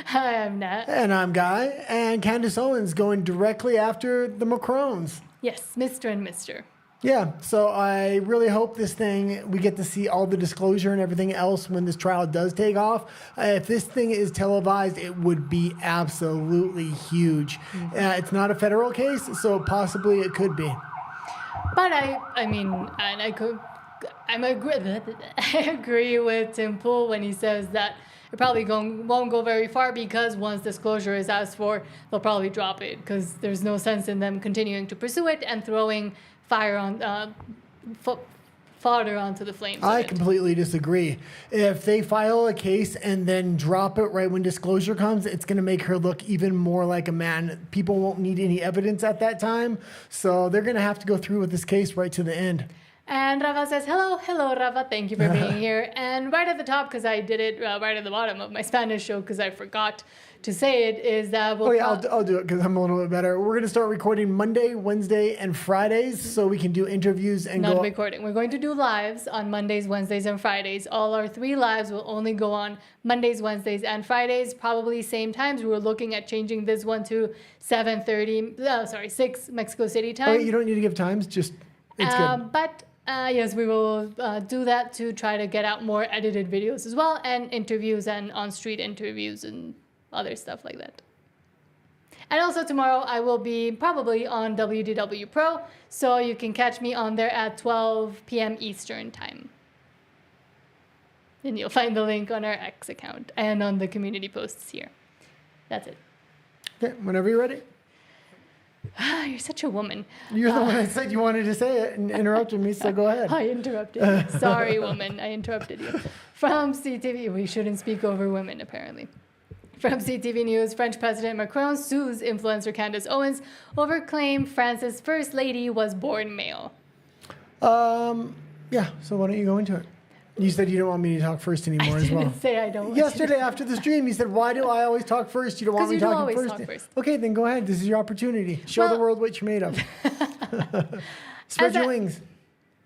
Hi, I'm Nat. And I'm Guy. And Candace Owens going directly after the Macrons. Yes, Mr. and Mr. Yeah, so I really hope this thing, we get to see all the disclosure and everything else when this trial does take off. If this thing is televised, it would be absolutely huge. It's not a federal case, so possibly it could be. But I mean, and I agree with Tim Pool when he says that it probably won't go very far because once disclosure is asked for, they'll probably drop it because there's no sense in them continuing to pursue it and throwing fire on fodder onto the flames. I completely disagree. If they file a case and then drop it right when disclosure comes, it's going to make her look even more like a man. People won't need any evidence at that time, so they're going to have to go through with this case right to the end. And Rava says, hello, Rava, thank you for being here. And right at the top, because I did it right at the bottom of my Spanish show because I forgot to say it, is that I'll do it because I'm a little bit better. We're going to start recording Monday, Wednesday, and Fridays so we can do interviews and Not recording. We're going to do lives on Mondays, Wednesdays, and Fridays. All our 3 lives will only go on Mondays, Wednesdays, and Fridays, probably same times. We were looking at changing this one to 6 Mexico City time. Okay, you don't need to give times, just it's good. But yes, we will do that to try to get out more edited videos as well, and interviews and on-street interviews and other stuff like that. And also tomorrow I will be probably on WDW Pro, so you can catch me on there at 12 p.m. Eastern time. And you'll find the link on our X account and on the community posts here. That's it. Okay, whenever you're ready. You're such a woman. You're the one that said you wanted to say it and interrupted me, so go ahead. I interrupted you. Sorry, woman. I interrupted you. From CTV, we shouldn't speak over women, apparently. From CTV News, French President Macron sues influencer Candace Owens over claim France's First Lady was born male. Yeah, so why don't you go into it? You said you don't want me to talk first anymore as well. I didn't say I don't want Yesterday after the stream, you said, why do I always talk first? You don't want me talking first. Talk first. Okay, then go ahead. This is your opportunity. Show the world what you're made of. Spread your wings.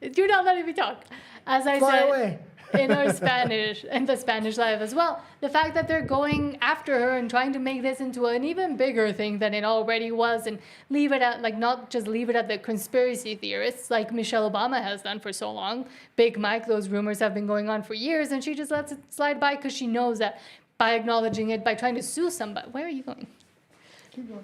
You're not letting me talk. As I Fly said away. in our Spanish, in the Spanish live as well, the fact that they're going after her and trying to make this into an even bigger thing than it already was and leave it at, like, not just leave it at the conspiracy theorists like Michelle Obama has done for so long. Big Mike, those rumors have been going on for years and she just lets it slide by because she knows that by acknowledging it, by trying to sue somebody, where are you going? Keep going.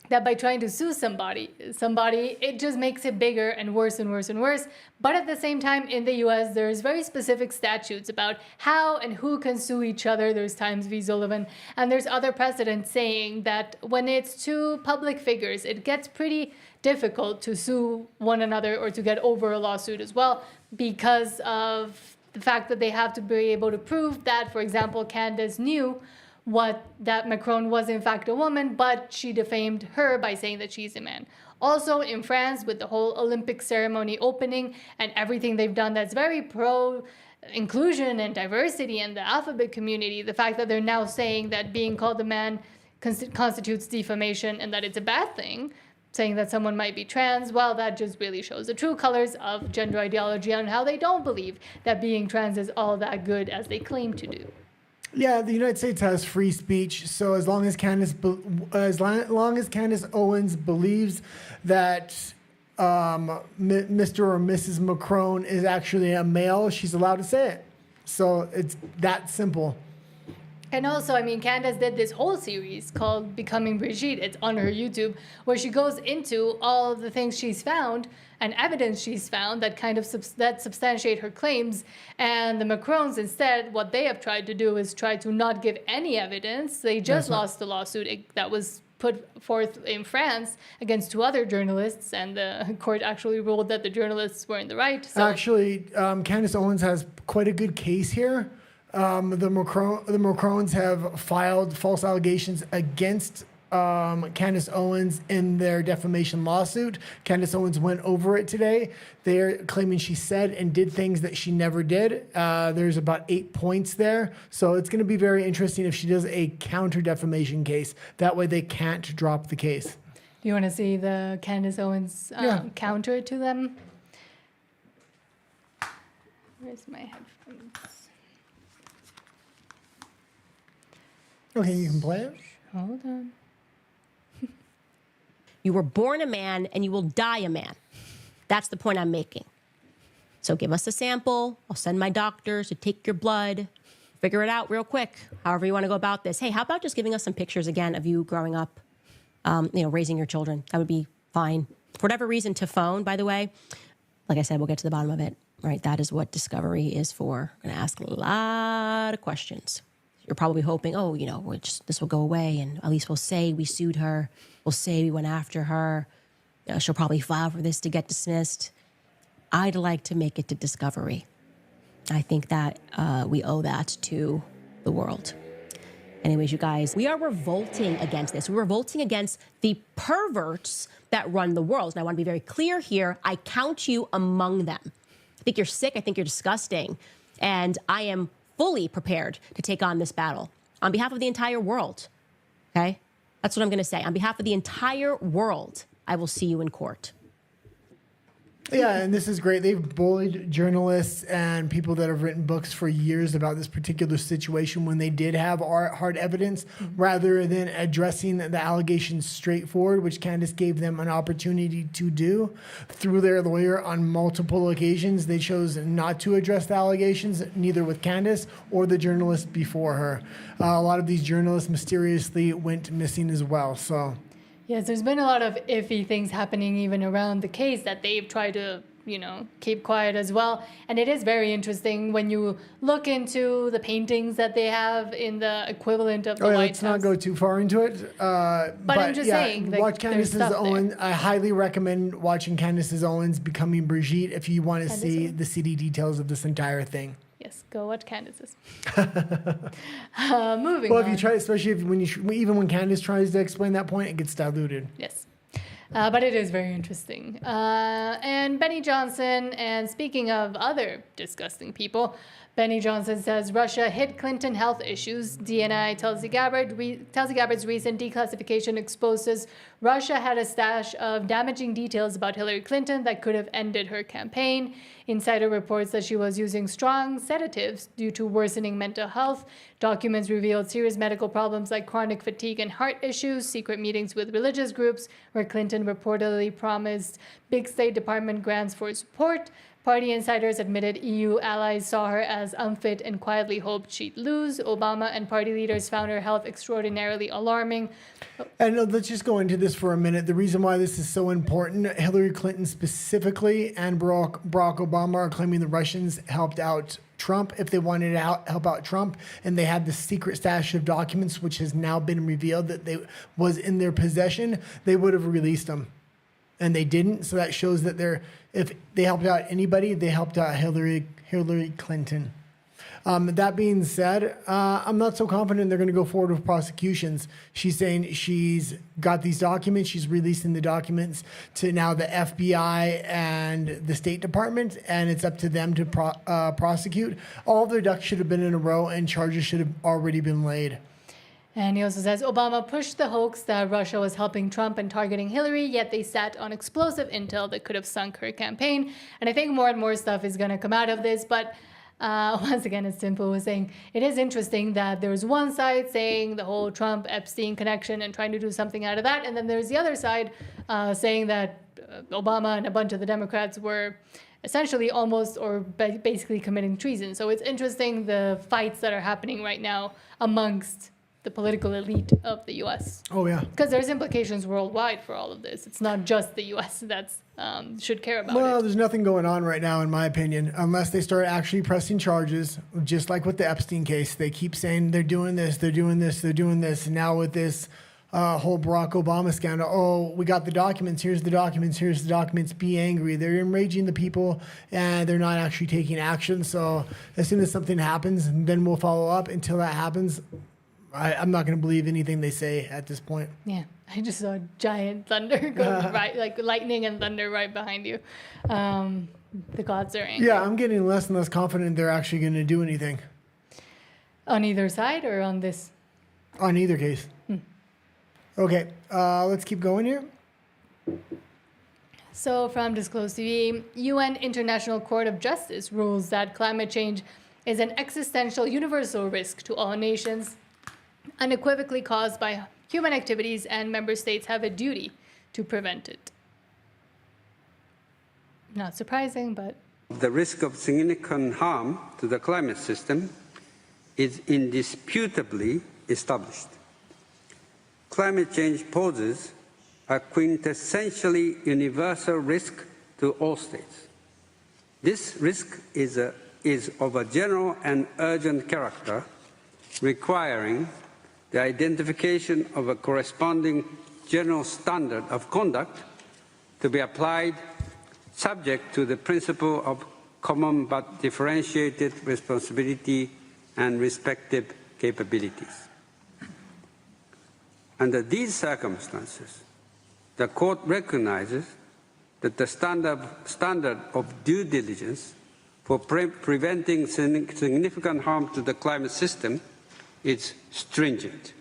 That by trying to sue somebody, it just makes it bigger and worse and worse and worse. But at the same time, in the US, there's very specific statutes about how and who can sue each other. There's Times v. Sullivan, and there's other precedents saying that when it's two public figures, it gets pretty difficult to sue one another or to get over a lawsuit as well because of the fact that they have to be able to prove that, for example, Candace knew that Macron was in fact a woman, but she defamed her by saying that she's a man. Also in France, with the whole Olympic ceremony opening and everything they've done that's very pro inclusion and diversity in the alphabet community, the fact that they're now saying that being called a man constitutes defamation and that it's a bad thing, saying that someone might be trans, well, that just really shows the true colors of gender ideology and how they don't believe that being trans is all that good as they claim to do. Yeah, the United States has free speech, so as long as Candace Owens believes that Mr. or Mrs. Macron is actually a male, she's allowed to say it. So it's that simple. And also, I mean, Candace did this whole series called Becoming Brigitte. It's on her YouTube, where she goes into all of the things she's found and evidence she's found that kind of substantiate her claims. And the Macrons, instead, what they have tried to do is try to not give any evidence. They just lost the lawsuit that was put forth in France against 2 other journalists, and the court actually ruled that the journalists were in the right. So. Actually, Candace Owens has quite a good case here. The Macrons have filed false allegations against Candace Owens in their defamation lawsuit. Candace Owens went over it today. They're claiming she said and did things that she never did. There's about 8 points there. So it's going to be very interesting if she does a counter defamation case. That way they can't drop the case. Do you want to see the Candace Owens counter to them? Where's my headphones? Okay, you can play it. Hold on. You were born a man and you will die a man. That's the point I'm making. So give us a sample. I'll send my doctors to take your blood. Figure it out real quick, however you want to go about this. Hey, how about just giving us some pictures again of you growing up, raising your children? That would be fine. For whatever reason, to phone, by the way, like I said, we'll get to the bottom of it, right? That is what Discovery is for. I'm going to ask a lot of questions. You're probably hoping, this will go away, and at least we'll say we sued her. We'll say we went after her. She'll probably file for this to get dismissed. I'd like to make it to Discovery. I think that we owe that to the world. Anyways, you guys, we are revolting against this. We're revolting against the perverts that run the world. And I want to be very clear here. I count you among them. I think you're sick. I think you're disgusting. And I am fully prepared to take on this battle on behalf of the entire world. Okay? That's what I'm going to say. On behalf of the entire world, I will see you in court. Yeah, and this is great. They've bullied journalists and people that have written books for years about this particular situation when they did have hard evidence, rather than addressing the allegations straightforward, which Candace gave them an opportunity to do through their lawyer on multiple occasions. They chose not to address the allegations, neither with Candace or the journalist before her. A lot of these journalists mysteriously went missing as well. So. Yes, there's been a lot of iffy things happening even around the case that they've tried to, keep quiet as well. And it is very interesting when you look into the paintings that they have in the equivalent of the White House. Let's not go too far into it. But I'm just saying, watch Candace's Owens. I highly recommend watching Candace's Owens Becoming Brigitte if you want to see the city details of this entire thing. Yes, go watch Candace's. Moving well, on. if you try, especially even when Candace tries to explain that point, it gets diluted. Yes. But it is very interesting. And Benny Johnson, and speaking of other disgusting people, Benny Johnson says Russia hid Clinton health issues. DNI Tulsi Gabbard's recent declassification exposes Russia had a stash of damaging details about Hillary Clinton that could have ended her campaign. Insider reports that she was using strong sedatives due to worsening mental health. Documents revealed serious medical problems like chronic fatigue and heart issues, secret meetings with religious groups where Clinton reportedly promised big State Department grants for support. Party insiders admitted EU allies saw her as unfit and quietly hoped she'd lose. Obama and party leaders found her health extraordinarily alarming. And let's just go into this for a minute. The reason why this is so important, Hillary Clinton specifically and Barack Obama are claiming the Russians helped out Trump if they wanted to help out Trump, and they had the secret stash of documents, which has now been revealed that they was in their possession, they would have released them. And they didn't, so that shows that if they helped out anybody, they helped out Hillary Clinton. That being said, I'm not so confident they're going to go forward with prosecutions. She's saying she's got these documents. She's releasing the documents to now the FBI and the State Department, and it's up to them to prosecute. All of their ducks should have been in a row, and charges should have already been laid. And he also says Obama pushed the hoax that Russia was helping Trump and targeting Hillary, yet they sat on explosive intel that could have sunk her campaign. And I think more and more stuff is going to come out of this. But once again, as Simple was saying, it is interesting that there's one side saying the whole Trump-Epstein connection and trying to do something out of that. And then there's the other side saying that Obama and a bunch of the Democrats were essentially almost or basically committing treason. So it's interesting the fights that are happening right now amongst the political elite of the U.S. Oh, yeah. Because there's implications worldwide for all of this. It's not just the U.S. that's should care about Well, it. there's nothing going on right now, in my opinion, unless they start actually pressing charges, just like with the Epstein case. They keep saying they're doing this, they're doing this, they're doing this. And now with this whole Barack Obama scandal, we got the documents, here's the documents, be angry. They're enraging the people, and they're not actually taking action. So as soon as something happens, then we'll follow up. Until that happens, I'm not going to believe anything they say at this point. Yeah, I just saw a giant thunder go right, like lightning and thunder right behind you. The gods are angry. Yeah, I'm getting less and less confident they're actually going to do anything. On either side or on this? On either case. Okay, let's keep going here. So from Disclosed TV, UN International Court of Justice rules that climate change is an existential universal risk to all nations. unequivocally caused by human activities, and member states have a duty to prevent it. Not surprising, but... The risk of significant harm to the climate system is indisputably established. Climate change poses a quintessentially universal risk to all states. This risk is of a general and urgent character, requiring the identification of a corresponding general standard of conduct to be applied subject to the principle of common but differentiated responsibility and respective capabilities. Under these circumstances, the Court recognizes that the standard of due diligence for preventing significant harm to the climate system is stringent.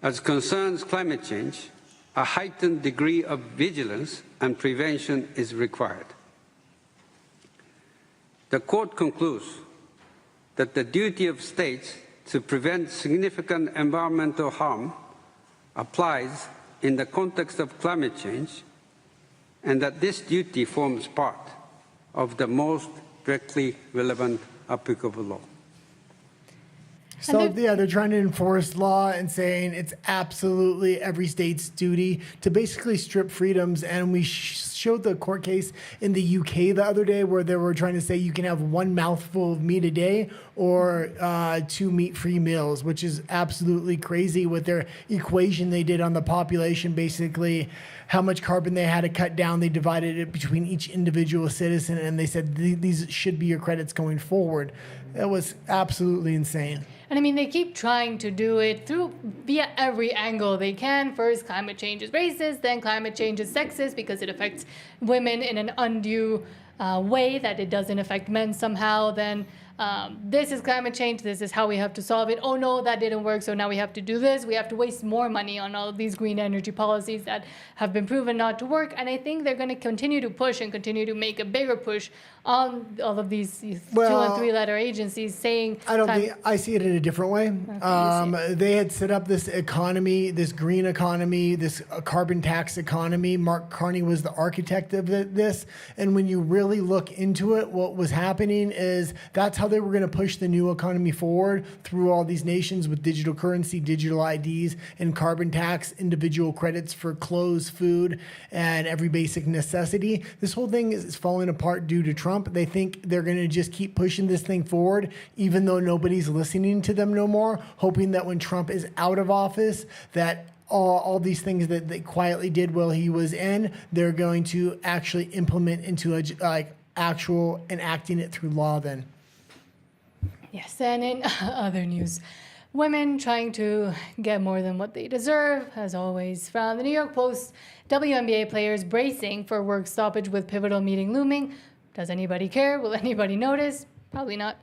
As concerns climate change, a heightened degree of vigilance and prevention is required. The Court concludes that the duty of states to prevent significant environmental harm applies in the context of climate change, and that this duty forms part of the most directly relevant applicable law. So they're trying to enforce law and saying it's absolutely every state's duty to basically strip freedoms. And we showed the court case in the UK the other day where they were trying to say you can have one mouthful of meat a day or 2 meat-free meals, which is absolutely crazy with their equation they did on the population, basically how much carbon they had to cut down. They divided it between each individual citizen, and they said these should be your credits going forward. It was absolutely insane. And I mean, they keep trying to do it via every angle they can. First, climate change is racist, then climate change is sexist because it affects women in an undue way that it doesn't affect men somehow. Then this is climate change, this is how we have to solve it. Oh no, that didn't work, so now we have to do this. We have to waste more money on all of these green energy policies that have been proven not to work. And I think they're going to continue to push and continue to make a bigger push on all of these 2- and 3-letter agencies saying... I see it in a different way. They had set up this economy, this green economy, this carbon tax economy. Mark Carney was the architect of this. And when you really look into it, what was happening is that's how they were going to push the new economy forward through all these nations with digital currency, digital IDs, and carbon tax, individual credits for clothes, food, and every basic necessity. This whole thing is falling apart due to Trump. They think they're going to just keep pushing this thing forward, even though nobody's listening to them no more, hoping that when Trump is out of office, that all these things that they quietly did while he was in, they're going to actually implement into actual enacting it through law then. Yes, and in other news, women trying to get more than what they deserve, as always. From the New York Post, WNBA players bracing for work stoppage with pivotal meeting looming. Does anybody care? Will anybody notice? Probably not.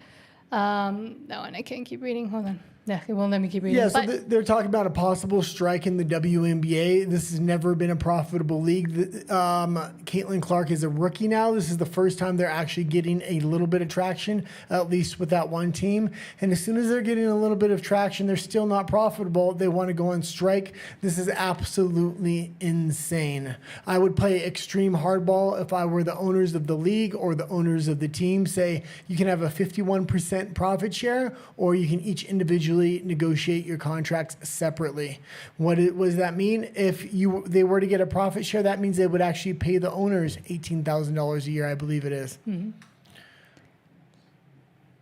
That one I can't keep reading. Hold on. Yeah, it won't let me keep reading. Yeah, so they're talking about a possible strike in the WNBA. This has never been a profitable league. Caitlin Clark is a rookie now. This is the first time they're actually getting a little bit of traction, at least with that one team. And as soon as they're getting a little bit of traction, they're still not profitable. They want to go on strike. This is absolutely insane. I would play extreme hardball if I were the owners of the league or the owners of the team. Say you can have a 51% profit share, or you can each individually negotiate your contracts separately. What does that mean? If they were to get a profit share, that means they would actually pay the owners $18,000 a year, I believe it is. Mm-hmm.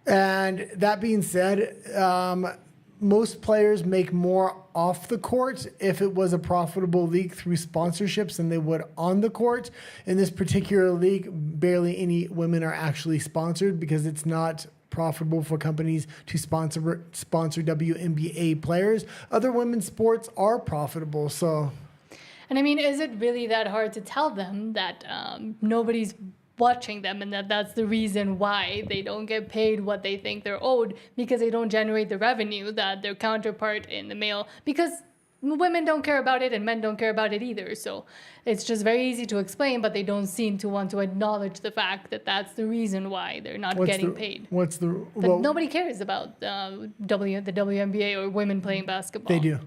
And that being said, most players make more off the court if it was a profitable league through sponsorships than they would on the court. In this particular league, barely any women are actually sponsored because it's not profitable for companies to sponsor WNBA players. Other women's sports are profitable, so. And I mean, is it really that hard to tell them that nobody's watching them and that's the reason why they don't get paid what they think they're owed, because they don't generate the revenue that their counterpart in the male, because women don't care about it and men don't care about it either. So it's just very easw to explain, but they don't seem to want to acknowledge the fact that that's the reason why they're not getting paid. What's the? But Well, nobody cares about the WNBA or women playing basketball. they do.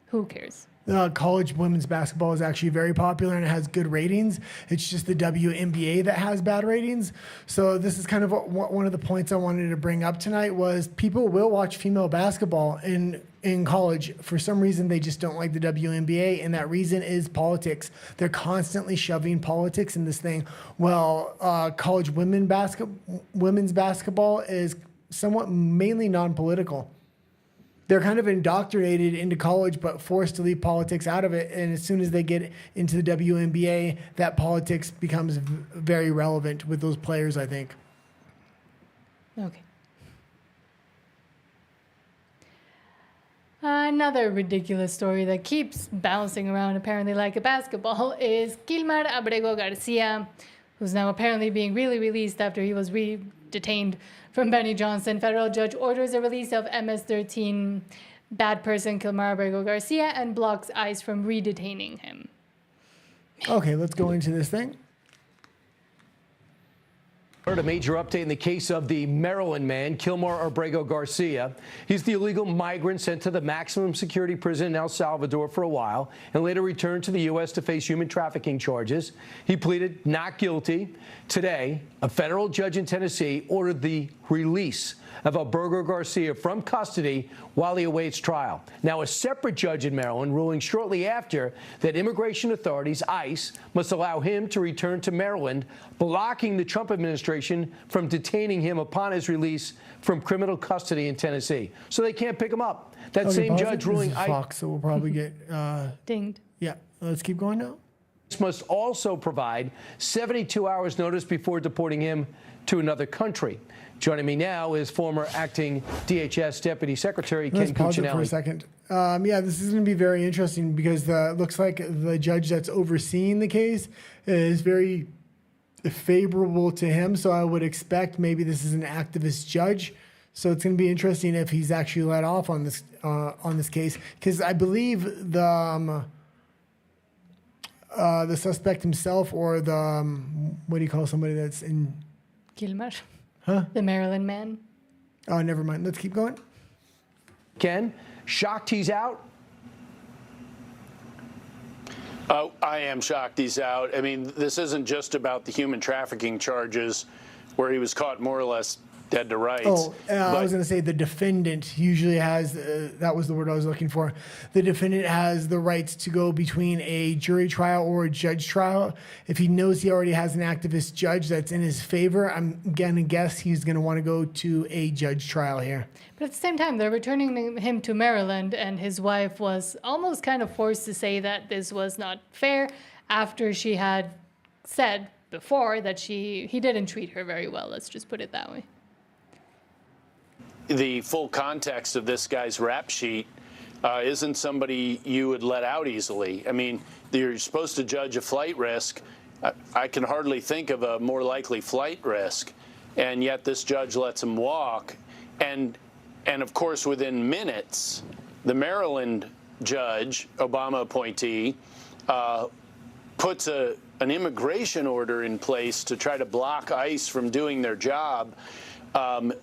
Who cares? College women's basketball is actually very popular and it has good ratings. It's just the WNBA that has bad ratings. So this is kind of one of the points I wanted to bring up tonight was people will watch female basketball in college. For some reason, they just don't like the WNBA, and that reason is politics. They're constantly shoving politics in this thing. Well, college women's basketball is somewhat mainly non-political. They're kind of indoctrinated into college, but forced to leave politics out of it. And as soon as they get into the WNBA, that politics becomes very relevant with those players, I think. Okay. Another ridiculous story that keeps bouncing around apparently like a basketball is Gilmar Abrego Garcia, who's now apparently being really released after he was detained from Benny Johnson. Federal judge orders the release of MS-13 bad person Gilmar Abrego Garcia and blocks ICE from re-detaining him. Okay, let's go into this thing. A major update in the case of the Maryland man, Gilmar Abrego Garcia. He's the illegal migrant sent to the maximum security prison in El Salvador for a while and later returned to the U.S. to face human trafficking charges. He pleaded not guilty. Today, a federal judge in Tennessee ordered the release of Abrego Garcia from custody while he awaits trial. Now, a separate judge in Maryland ruling shortly after that immigration authorities, ICE, must allow him to return to Maryland, blocking the Trump administration from detaining him upon his release from criminal custody in Tennessee. So they can't pick him up. That same judge ruling Fox, so we'll probably get Dinged. Yeah, let's keep going now. must also provide 72 hours notice before deporting him to another country. Joining me now is former acting DHS Deputy Secretary Ken Let's pause it for a Cuccinelli. second. Yeah, this is going to be very interesting because it looks like the judge that's overseeing the case is very favorable to him. So I would expect maybe this is an activist judge. So it's going to be interesting if he's actually let off on this case, because I believe the suspect himself, or the what do you call somebody that's in? Gilmar. Huh? The Maryland man. Oh, never mind. Let's keep going. Ken, shocked he's out? I am shocked he's out. I mean, this isn't just about the human trafficking charges where he was caught more or less dead to rights. Oh, I was going to say the defendant usually has, that was the word I was looking for. The defendant has the rights to go between a jury trial or a judge trial. If he knows he already has an activist judge that's in his favor, I'm going to guess he's going to want to go to a judge trial here. But at the same time, they're returning him to Maryland, and his wife was almost kind of forced to say that this was not fair after she had said before that he didn't treat her very well. Let's just put it that way. The full context of this guy's rap sheet isn't somebody you would let out easily. I mean, you're supposed to judge a flight risk. I can hardly think of a more likely flight risk, and yet this judge lets him walk. And of course, within minutes, the Maryland judge, Obama appointee, puts an immigration order in place to try to block ICE from doing their job.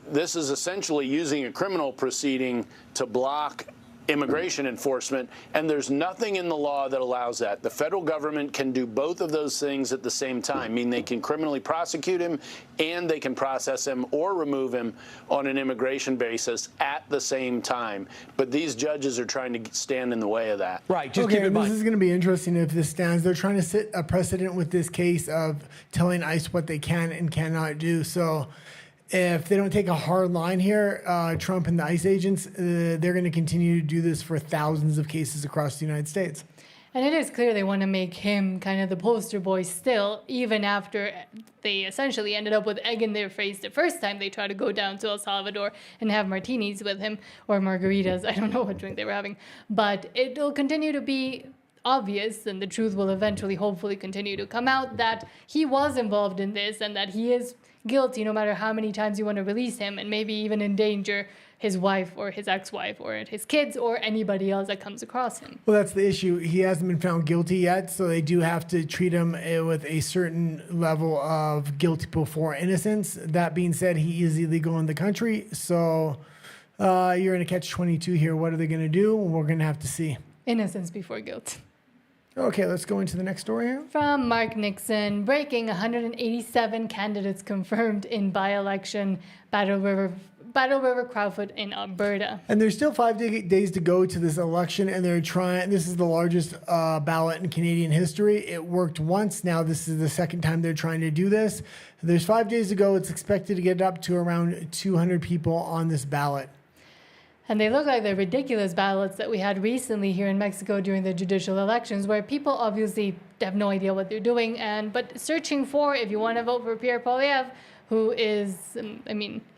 This is essentially using a criminal proceeding to block immigration enforcement, and there's nothing in the law that allows that. The federal government can do both of those things at the same time. I mean, they can criminally prosecute him and they can process him or remove him on an immigration basis at the same time. But these judges are trying to stand in the way of that. Right, just Okay, keep in this mind. is going to be interesting if this stands. They're trying to set a precedent with this case of telling ICE what they can and cannot do. So if they don't take a hard line here, Trump and the ICE agents, they're going to continue to do this for thousands of cases across the United States. And it is clear they want to make him kind of the poster boy still, even after they essentially ended up with egg in their face the first time they tried to go down to El Salvador and have martinis with him, or margaritas. I don't know what drink they were having. But it'll continue to be obvious, and the truth will eventually, hopefully, continue to come out that he was involved in this and that he is guilty no matter how many times you want to release him, and maybe even endanger his wife or his ex-wife or his kids or anybody else that comes across him. Well, that's the issue. He hasn't been found guilty yet, so they do have to treat him with a certain level of guilty before innocence. That being said, he is illegal in the country, so you're in a catch-22 here. What are they going to do? We're going to have to see. Innocence before guilt. Okay, let's go into the next story here. From Mark Nixon, breaking 187 candidates confirmed in by-election, Battle River Crowfoot in Alberta. And there's still 5 days to go to this election, and they're trying. This is the largest ballot in Canadian history. It worked once. Now this is the second time they're trying to do this. There's 5 days to go. It's expected to get up to around 200 people on this ballot. And they look like the ridiculous ballots that we had recently here in Mexico during the judicial elections, where people obviously have no idea what they're doing. But searching for, if you want to vote for Pierre Poilievre, who is,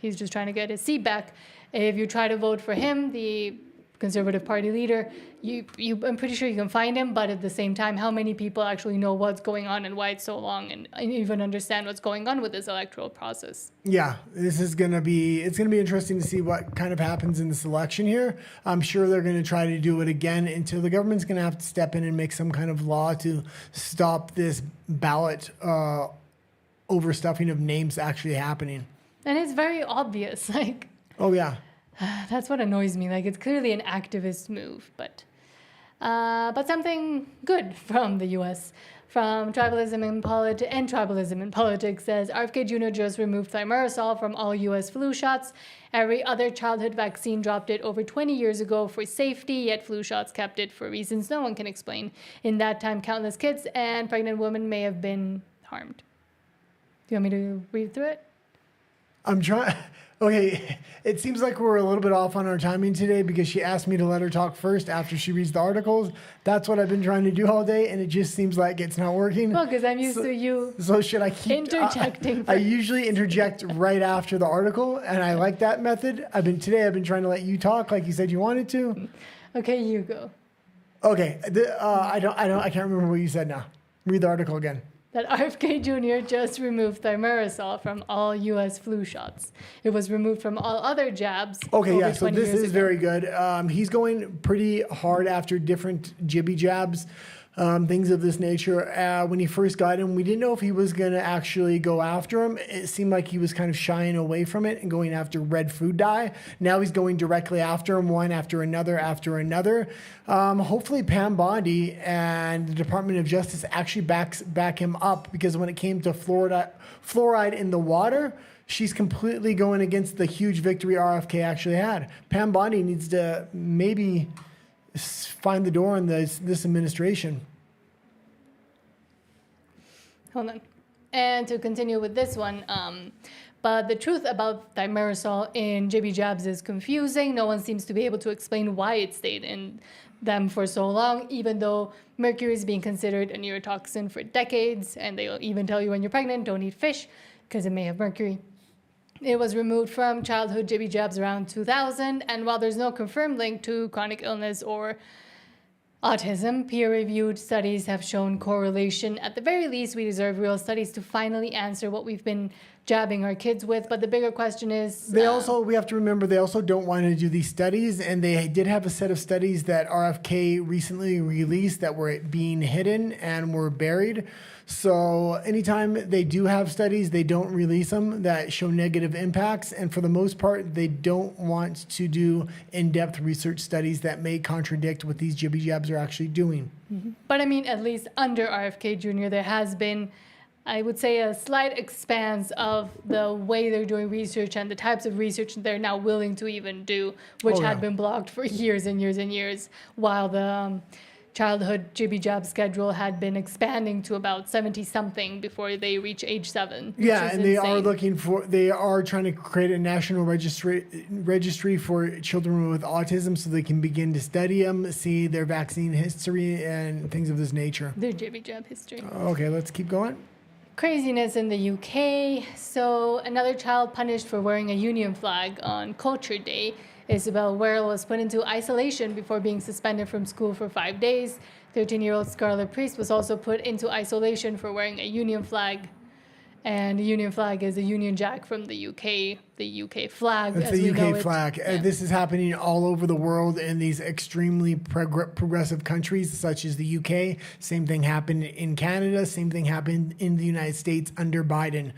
he's just trying to get his seat back. If you try to vote for him, the Conservative Party leader, I'm pretty sure you can find him. But at the same time, how many people actually know what's going on and why it's so long, and even understand what's going on with this electoral process? Yeah, it's going to be interesting to see what kind of happens in this election here. I'm sure they're going to try to do it again until the government's going to have to step in and make some kind of law to stop this ballot overstuffing of names actually happening. And it's very obvious, Oh yeah. That's what annoys me. It's clearly an activist move, but something good from the U.S. From Tribalism in Politics says RFK Jr. just removed thimerosal from all U.S. flu shots. Every other childhood vaccine dropped it over 20 years ago for safety, yet flu shots kept it for reasons no one can explain. In that time, countless kids and pregnant women may have been harmed. Do you want me to read through it? I'm trying. Okay, it seems like we're a little bit off on our timing today because she asked me to let her talk first after she reads the articles. That's what I've been trying to do all day, and it just seems like it's not working. Well, because I'm used to you. So should I keep interjecting? I usually interject right after the article, and I like that method. I've been trying to let you talk like you said you wanted to. Okay, you go. Okay, I can't remember what you said now. Read the article again. That RFK Jr. just removed thimerosal from all U.S. flu shots. It was removed from all other jabs. Okay, yeah, so this is ago. very good. He's going pretty hard after different jibby jabs, things of this nature. When he first got him, we didn't know if he was going to actually go after him. It seemed like he was kind of shying away from it and going after red food dye. Now he's going directly after him, one after another after another. Hopefully Pam Bondi and the Department of Justice actually back him up, because when it came to fluoride in the water, she's completely going against the huge victory RFK actually had. Pam Bondi needs to maybe find the door in this administration. Hold on. And to continue with this one, but the truth about thimerosal in jibby jabs is confusing. No one seems to be able to explain why it stayed in them for so long, even though mercury is being considered a neurotoxin for decades, and they'll even tell you when you're pregnant, don't eat fish because it may have mercury. It was removed from childhood jibby jabs around 2000, and while there's no confirmed link to chronic illness or autism, peer-reviewed studies have shown correlation. At the very least, we deserve real studies to finally answer what we've been jabbing our kids with. But the bigger question is... we have to remember, they also don't want to do these studies, and they did have a set of studies that RFK recently released that were being hidden and were buried. So anytime they do have studies, they don't release them that show negative impacts. And for the most part, they don't want to do in-depth research studies that may contradict what these jibby jabs are actually doing. Mm-hmm. But at least under RFK Jr., there has been, I would say, a slight expanse of the way they're doing research and the types of research they're now willing to even do, which had been blocked for years and years and years, while the childhood jibby jab schedule had been expanding to about 70-something before they reach age 7. Yeah, and they are trying to create a national registry for children with autism so they can begin to study them, see their vaccine history and things of this nature. Their jibby jab history. Okay, let's keep going. Craziness in the UK. So another child punished for wearing a union flag on Culture Day. Isabel Werrell was put into isolation before being suspended from school for 5 days. 13-year-old Scarlett Priest was also put into isolation for wearing a union flag. And the Union flag is a Union Jack from the UK, the UK flag. It's as the we know UK it. flag. Yeah. This is happening all over the world in these extremely progressive countries, such as the UK. Same thing happened in Canada. Same thing happened in the United States under Biden.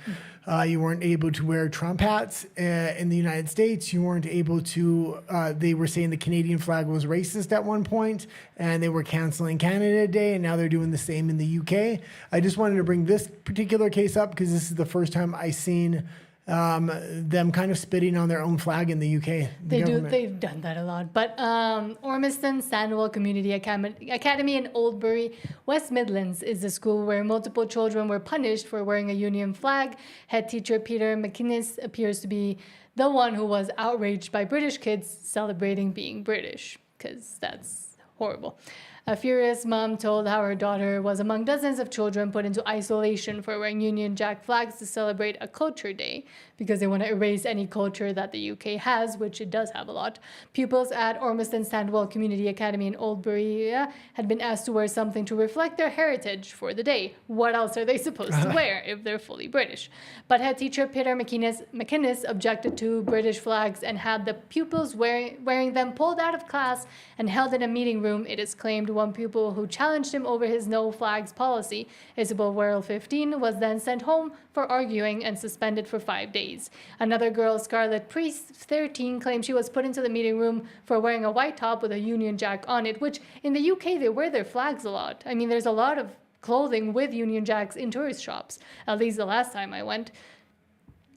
You weren't able to wear Trump hats in the United States. You weren't able to, they were saying the Canadian flag was racist at one point, and they were canceling Canada Day, and now they're doing the same in the UK. I just wanted to bring this particular case up because this is the first time I've seen them kind of spitting on their own flag in the UK. They've done that a lot. But Ormiston Sandwell Community Academy in Oldbury, West Midlands is the school where multiple children were punished for wearing a Union flag. Head teacher Peter McInnes appears to be the one who was outraged by British kids celebrating being British, because that's horrible. A furious mom told how her daughter was among dozens of children put into isolation for wearing Union Jack flags to celebrate a culture day because they want to erase any culture that the UK has, which it does have a lot. Pupils at Ormiston Sandwell Community Academy in Oldbury had been asked to wear something to reflect their heritage for the day. What else are they supposed to wear if they're fully British? But head teacher Peter McInnes objected to British flags and had the pupils wearing them pulled out of class and held in a meeting room. It is claimed one pupil who challenged him over his no flags policy, Isabel Worrell, 15, was then sent home for arguing and suspended for 5 days. Another girl, Scarlett Priest, 13, claimed she was put into the meeting room for wearing a white top with a Union Jack on it, which in the UK they wear their flags a lot. I mean, there's a lot of clothing with Union Jacks in tourist shops, at least the last time I went.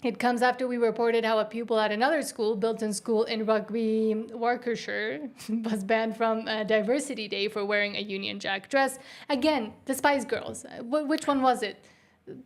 It comes after we reported how a pupil at another school, Bilton School in Rugby, Warwickshire, was banned from Diversity Day for wearing a Union Jack dress. Again, the Spice Girls. Which one was it?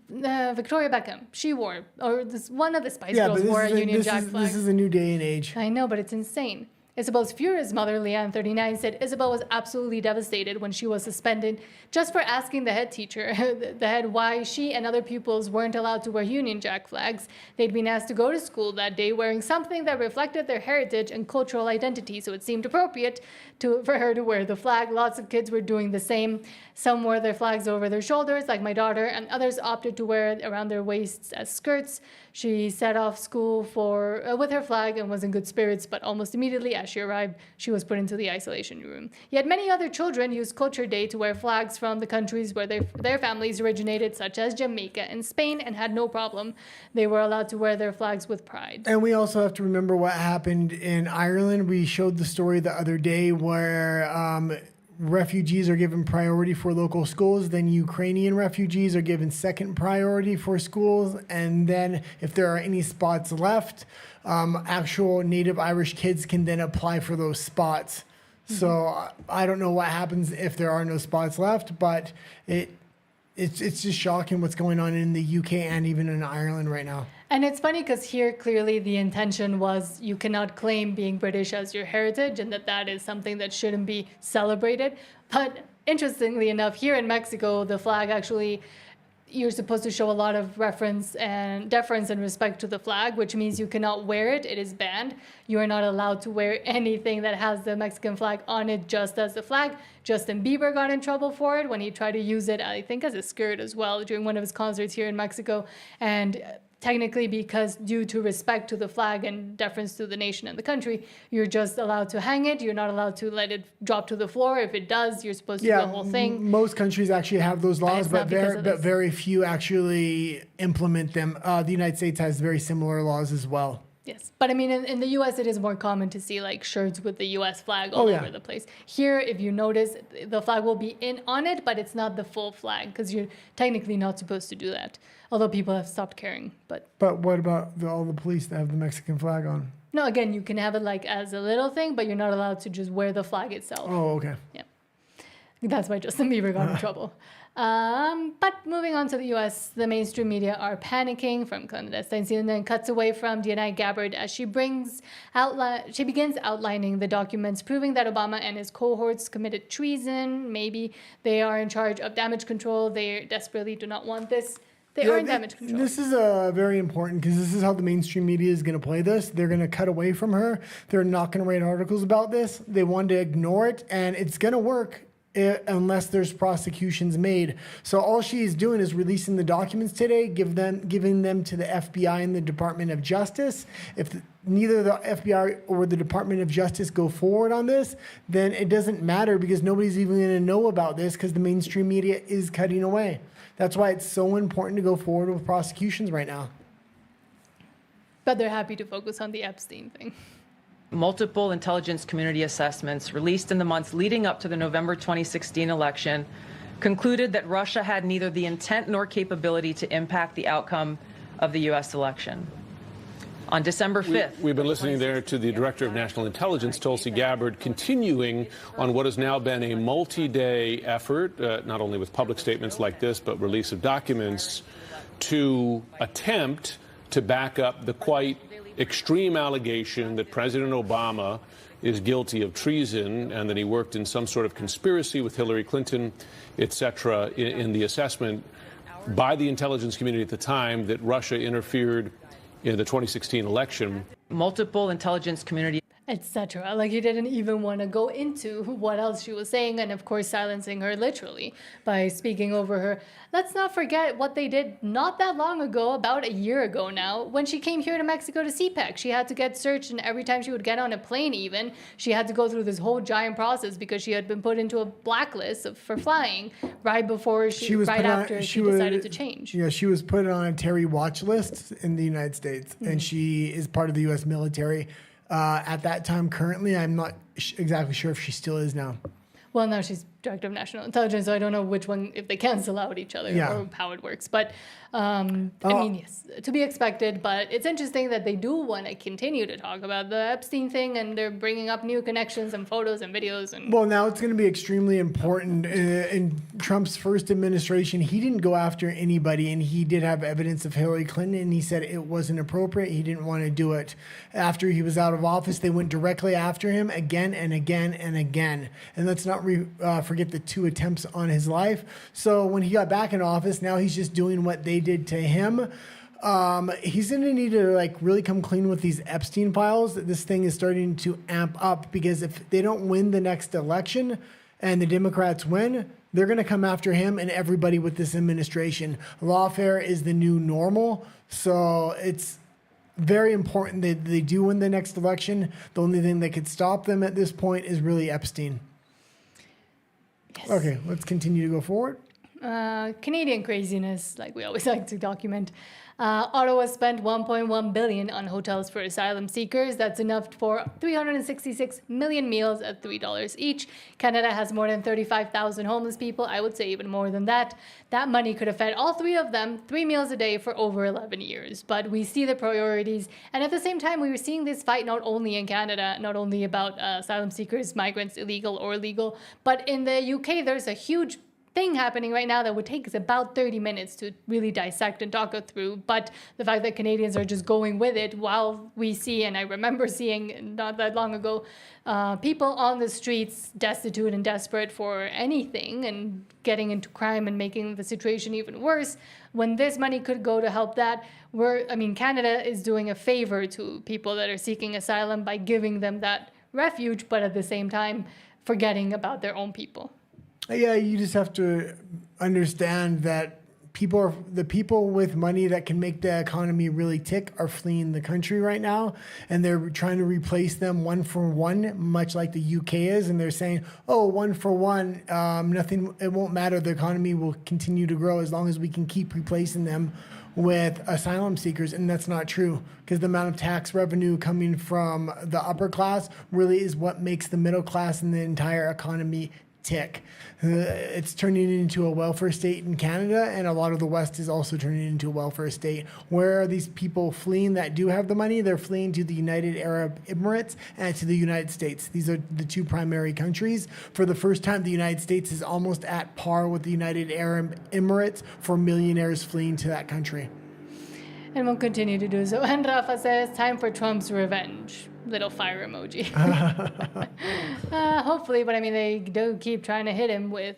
Victoria Beckham. She wore, or one of the Spice Girls wore a Union Jack flag. This is a new day and age. I know, but it's insane. Isabel's furious mother, Leanne, 39, said Isabel was absolutely devastated when she was suspended just for asking the head teacher, the head, why she and other pupils weren't allowed to wear Union Jack flags. They'd been asked to go to school that day wearing something that reflected their heritage and cultural identity, so it seemed appropriate for her to wear the flag. Lots of kids were doing the same. Some wore their flags over their shoulders, like my daughter, and others opted to wear it around their waists as skirts. She set off school with her flag and was in good spirits, but almost immediately as she arrived, she was put into the isolation room. Yet many other children used Culture Day to wear flags from the countries where their families originated, such as Jamaica and Spain, and had no problem. They were allowed to wear their flags with pride. And we also have to remember what happened in Ireland. We showed the story the other day where refugees are given priority for local schools, then Ukrainian refugees are given second priority for schools, and then if there are any spots left, actual native Irish kids can then apply for those spots. So I don't know what happens if there are no spots left, but it's just shocking what's going on in the UK and even in Ireland right now. And it's funny because here clearly the intention was you cannot claim being British as your heritage and that is something that shouldn't be celebrated. But interestingly enough, here in Mexico, the flag actually, you're supposed to show a lot of deference and respect to the flag, which means you cannot wear it. It is banned. You are not allowed to wear anything that has the Mexican flag on it, just as the flag. Justin Bieber got in trouble for it when he tried to use it, I think, as a skirt as well during one of his concerts here in Mexico. And technically, because due to respect to the flag and deference to the nation and the country, you're just allowed to hang it. You're not allowed to let it drop to the floor. If it does, you're supposed to do the whole thing. Most countries actually have those laws, but very few actually implement them. The United States has very similar laws as well. Yes, but I mean, in the U.S., it is more common to see like shirts with the U.S. flag all over the place. Here, if you notice, the flag will be on it, but it's not the full flag because you're technically not supposed to do that. Although people have stopped caring, but what about all the police that have the Mexican flag on? No, again, you can have it like as a little thing, but you're not allowed to just wear the flag itself. Oh, okay. Yeah, that's why Justin Bieber got in trouble. But moving on to the U.S., the mainstream media are panicking from Candace and then cuts away from Diana Gabbard as she begins outlining the documents proving that Obama and his cohorts committed treason. Maybe they are in charge of damage control. They desperately do not want this. They are in damage control. This is very important because this is how the mainstream media is going to play this. They're going to cut away from her. They're not going to write articles about this. They want to ignore it, and it's going to work. unless there's prosecutions made. So all she is doing is releasing the documents today, giving them to the FBI and the Department of Justice. If neither the FBI or the Department of Justice go forward on this, then it doesn't matter because nobody's even going to know about this because the mainstream media is cutting away. That's why it's so important to go forward with prosecutions right now. But they're happy to focus on the Epstein thing. Multiple intelligence community assessments released in the months leading up to the November 2016 election concluded that Russia had neither the intent nor capability to impact the outcome of the U.S. election. On December 5th. We've been listening there to the Director of National Intelligence, Tulsi Gabbard, continuing on what has now been a multi-day effort, not only with public statements like this, but release of documents to attempt to back up the quite extreme allegation that President Obama is guilty of treason and that he worked in some sort of conspiracy with Hillary Clinton, et cetera, in the assessment by the intelligence community at the time that Russia interfered in the 2016 election. Multiple intelligence community etc. Like he didn't even want to go into what else she was saying, and of course silencing her literally by speaking over her. Let's not forget what they did not that long ago, about a year ago now, when she came here to Mexico to CPEC. She had to get searched, and every time she would get on a plane even, she had to go through this whole giant process because she had been put into a blacklist for flying right before she decided to change. Yeah, she was put on a Terry watch list in the United States, and she is part of the U.S. military. At that time, currently, I'm not exactly sure if she still is now. Well, now she's Director of National Intelligence, so I don't know which one, if they cancel out each other or how it works. But, I mean, yes, to be expected. But it's interesting that they do want to continue to talk about the Epstein thing, and they're bringing up new connections and photos and videos. And well, now it's going to be extremely important. In Trump's first administration, he didn't go after anybody, and he did have evidence of Hillary Clinton, and he said it wasn't appropriate. He didn't want to do it. After he was out of office, they went directly after him again and again and again. And let's not forget the 2 attempts on his life. So when he got back in office, now he's just doing what they did to him. He's going to need to really come clean with these Epstein files. This thing is starting to amp up because if they don't win the next election and the Democrats win, they're going to come after him and everybody with this administration. Lawfare is the new normal. So it's very important that they do win the next election. The only thing that could stop them at this point is really Epstein. yes. Okay, let's continue to go forward. Canadian craziness, like we always like to document. Ottawa spent $1.1 billion on hotels for asylum seekers. That's enough for 366 million meals at $3 each. Canada has more than 35,000 homeless people. I would say even more than that. That money could have fed all 3 of them 3 meals a day for over 11 years. But we see the priorities. And at the same time, we were seeing this fight not only in Canada, not only about asylum seekers, migrants, illegal or legal, but in the UK, there's a huge thing happening right now that would take us about 30 minutes to really dissect and talk it through. But the fact that Canadians are just going with it while we see, and I remember seeing not that long ago, people on the streets destitute and desperate for anything and getting into crime and making the situation even worse, when this money could go to help that, Canada is doing a favor to people that are seeking asylum by giving them that refuge, but at the same time, forgetting about their own people. Yeah, you just have to understand that the people with money that can make the economy really tick are fleeing the country right now, and they're trying to replace them one for one, much like the UK is, and they're saying, oh, 1 for 1, nothing, it won't matter, the economy will continue to grow as long as we can keep replacing them with asylum seekers, and that's not true, because the amount of tax revenue coming from the upper class really is what makes the middle class and the entire economy tick. It's turning into a welfare state in Canada, and a lot of the West is also turning into a welfare state. Where are these people fleeing that do have the money? They're fleeing to the United Arab Emirates and to the United States. These are the 2 primary countries. For the first time, the United States is almost at par with the United Arab Emirates for millionaires fleeing to that country. And we'll continue to do so. And Rafa says, time for Trump's revenge. Little fire emoji. Hopefully, but they do keep trying to hit him with,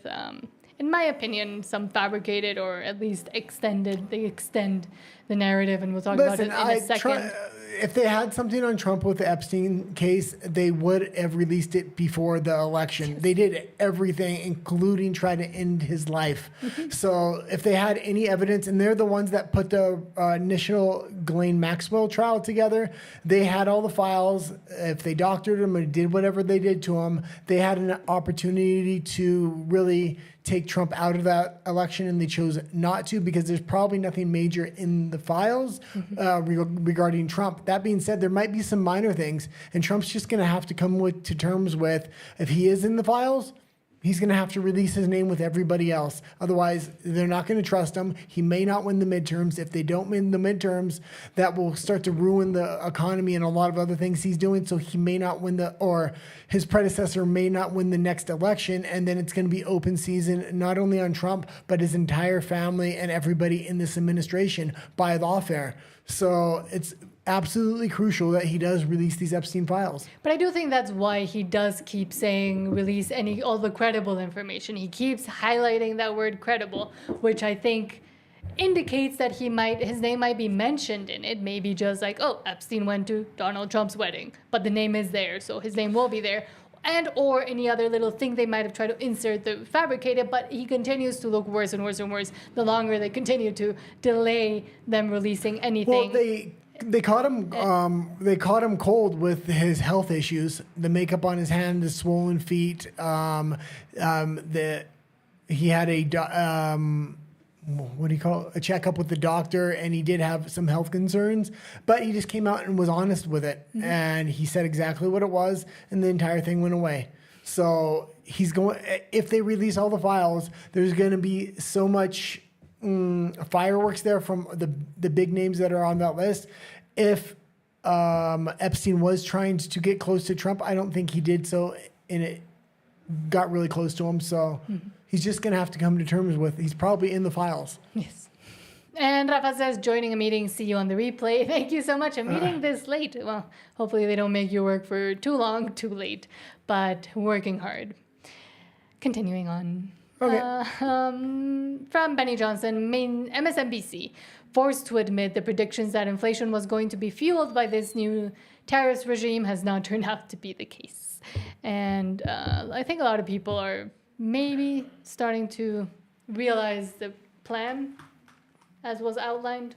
in my opinion, some fabricated or at least extend the narrative, and we'll talk about it in a second. if they had something on Trump with the Epstein case, they would have released it before the election. They did everything, including try to end his life. So if they had any evidence, and they're the ones that put the initial Ghislaine Maxwell trial together, they had all the files. If they doctored him or did whatever they did to him, they had an opportunity to really take Trump out of that election, and they chose not to because there's probably nothing major in the files regarding Trump. That being said, there might be some minor things, and Trump's just going to have to come to terms with, if he is in the files, he's going to have to release his name with everybody else. Otherwise, they're not going to trust him. He may not win the midterms. If they don't win the midterms, that will start to ruin the economy and a lot of other things he's doing. So he may not win or his predecessor may not win the next election. And then it's going to be open season, not only on Trump, but his entire family and everybody in this administration by lawfare. So it's absolutely crucial that he does release these Epstein files. But I do think that's why he does keep saying release all the credible information. He keeps highlighting that word credible, which I think indicates that his name might be mentioned in it. Maybe just like, oh, Epstein went to Donald Trump's wedding, but the name is there, so his name will be there. And or any other little thing they might have tried to insert to fabricate it, but he continues to look worse and worse and worse the longer they continue to delay them releasing anything. Well, they caught him. They caught him cold with his health issues, the makeup on his hand, the swollen feet. He had a checkup with the doctor, and he did have some health concerns, but he just came out and was honest with it, and he said exactly what it was, and the entire thing went away. So he's going. If they release all the files, there's going to be so much fireworks there from the big names that are on that list. If Epstein was trying to get close to Trump, I don't think he did so, and it got really close to him. So he's just going to have to come to terms with. He's probably in the files. Yes. And Rafa says, joining a meeting, see you on the replay. Thank you so much. A meeting this late. Well, hopefully they don't make you work for too long, too late, but working hard. Continuing on. Okay. From Benny Johnson, MSNBC, forced to admit the predictions that inflation was going to be fueled by this new tariffs regime has not turned out to be the case. And I think a lot of people are maybe starting to realize the plan as was outlined.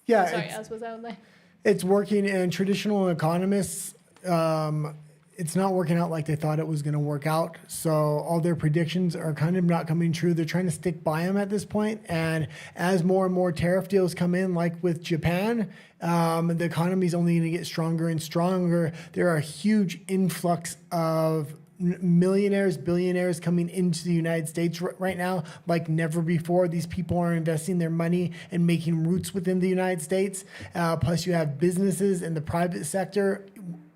Yeah. As was outlined. It's working, and traditional economists, it's not working out like they thought it was going to work out. So all their predictions are kind of not coming true. They're trying to stick by them at this point. And as more and more tariff deals come in, like with Japan, the economy is only going to get stronger and stronger. There are a huge influx of millionaires, billionaires coming into the United States right now like never before. These people are investing their money and making roots within the United States. Plus you have businesses in the private sector,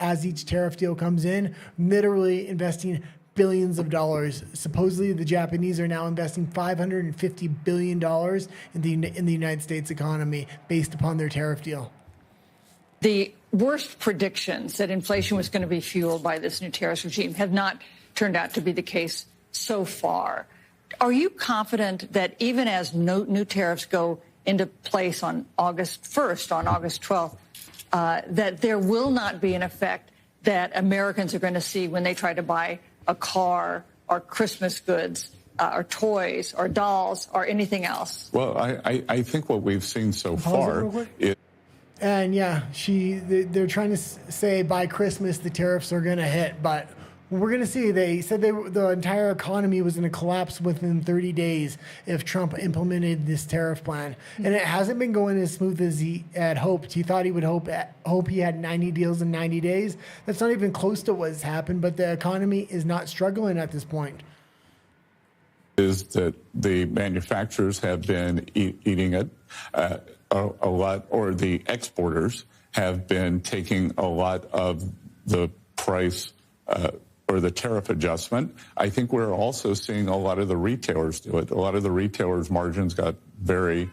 as each tariff deal comes in, literally investing billions of dollars. Supposedly the Japanese are now investing $550 billion in the United States economy based upon their tariff deal. The worst predictions that inflation was going to be fueled by this new tariffs regime have not turned out to be the case so far. Are you confident that even as new tariffs go into place on August 1st, on August 12th, that there will not be an effect that Americans are going to see when they try to buy a car or Christmas goods or toys or dolls or anything else? Well, I think what we've seen so far is... And yeah, they're trying to say by Christmas the tariffs are going to hit, but we're going to see. They said the entire economy was going to collapse within 30 days if Trump implemented this tariff plan, and it hasn't been going as smooth as he had hoped. He thought he would hope he had 90 deals in 90 days. That's not even close to what's happened. But the economy is not struggling at this point. Is that the manufacturers have been eating it a lot, or the exporters have been taking a lot of the price or the tariff adjustment. I think we're also seeing a lot of the retailers do it. A lot of the retailers' margins got very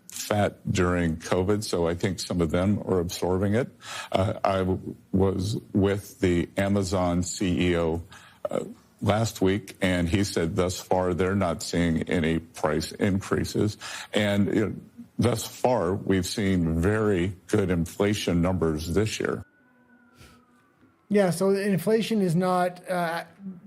fat during COVID, so I think some of them are absorbing it. I was with the Amazon CEO last week, and he said thus far they're not seeing any price increases. And thus far, we've seen very good inflation numbers this year. Yeah, so inflation is not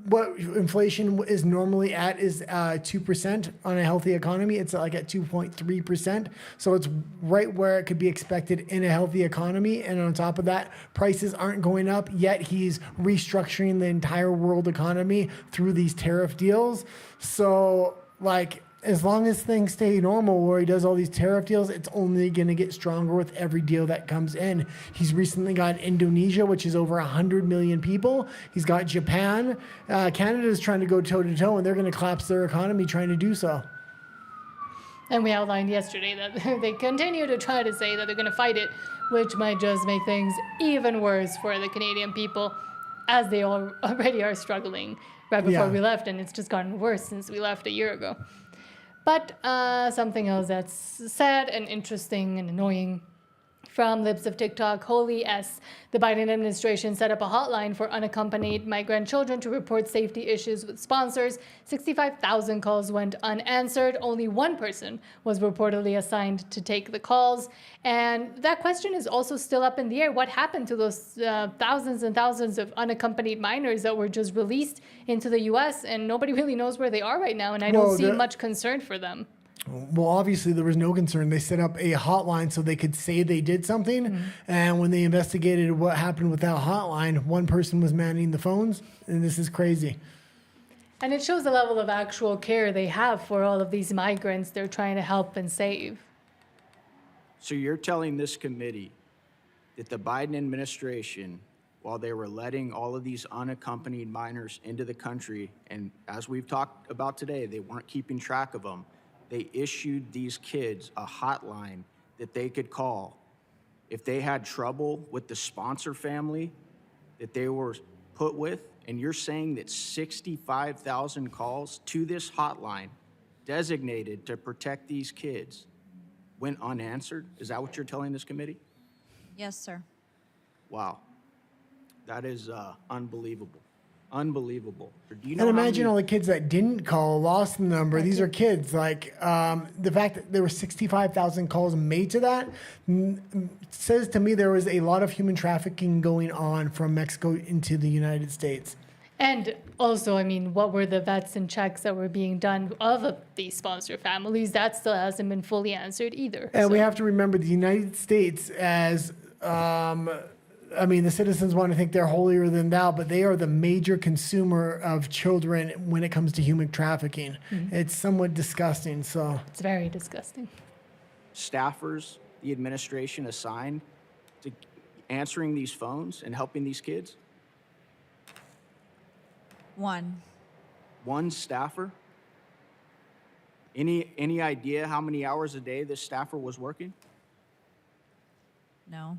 what inflation is normally at is 2% on a healthy economy. It's like at 2.3%. So it's right where it could be expected in a healthy economy. And on top of that, prices aren't going up, yet he's restructuring the entire world economy through these tariff deals. So, like, as long as things stay normal where he does all these tariff deals, it's only going to get stronger with every deal that comes in. He's recently got Indonesia, which is over 100 million people. He's got Japan. Canada is trying to go toe-to-toe, and they're going to collapse their economy trying to do so. And we outlined yesterday that they continue to try to say that they're going to fight it, which might just make things even worse for the Canadian people, as they already are struggling right before we left, and it's just gotten worse since we left a year ago. But something else that's sad and interesting and annoying from lips of TikTok, Holy S. The Biden administration set up a hotline for unaccompanied migrant children to report safety issues with sponsors. 65,000 calls went unanswered. Only one person was reportedly assigned to take the calls. And that question is also still up in the air. What happened to those thousands and thousands of unaccompanied minors that were just released into the U.S. and nobody really knows where they are right now, and I don't see much concern for them. Well, obviously, there was no concern. They set up a hotline so they could say they did something. Mm-hmm. And when they investigated what happened with that hotline, one person was manning the phones. And this is crazy. And it shows the level of actual care they have for all of these migrants they're trying to help and save. So you're telling this committee that the Biden administration, while they were letting all of these unaccompanied minors into the country, and as we've talked about today, they weren't keeping track of them, they issued these kids a hotline that they could call if they had trouble with the sponsor family that they were put with. And you're saying that 65,000 calls to this hotline designated to protect these kids went unanswered? Is that what you're telling this committee? Yes, sir. Wow. That is unbelievable. Unbelievable. Do you know and imagine all the kids that didn't call, lost the number. These are kids. Like, the fact that there were 65,000 calls made to that says to me there was a lot of human trafficking going on from Mexico into the United States. And also, I mean, what were the vets and checks that were being done of these sponsor families? That still hasn't been fully answered either. And we have to remember the United States as... I mean, the citizens want to think they're holier than thou, but they are the major consumer of children when it comes to human trafficking. Mm-hmm. It's somewhat disgusting. So it's very disgusting. Staffers, the administration assigned to answering these phones and helping these kids? One staffer? Any idea how many hours a day this staffer was working? No.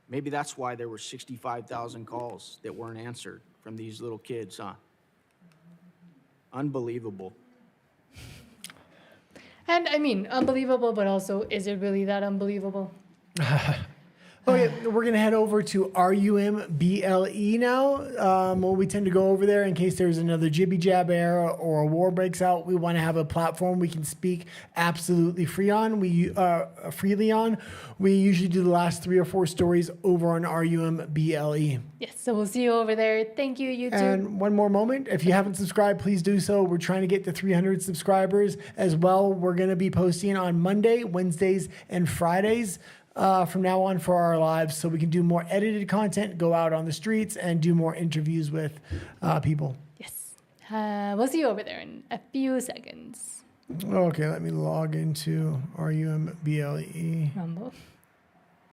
Maybe that's why there were 65,000 calls that weren't answered from these little kids, huh? Unbelievable. And I mean, unbelievable, but also, is it really that unbelievable? Okay, we're going to head over to RUMBLE now. Well, we tend to go over there in case there's another jibby jab era or a war breaks out. We want to have a platform we can speak absolutely freely on. We usually do the last 3 or 4 stories over on RUMBLE. Yes, so we'll see you over there. Thank you, YouTube. And one more moment. If you haven't subscribed, please do so. We're trying to get to 300 subscribers as well. We're going to be posting on Monday, Wednesdays, and Fridays. From now on for our lives, so we can do more edited content, go out on the streets, and do more interviews with people. Yes. We'll see you over there in a few seconds. Okay, let me log into RUMBLE. Rumble.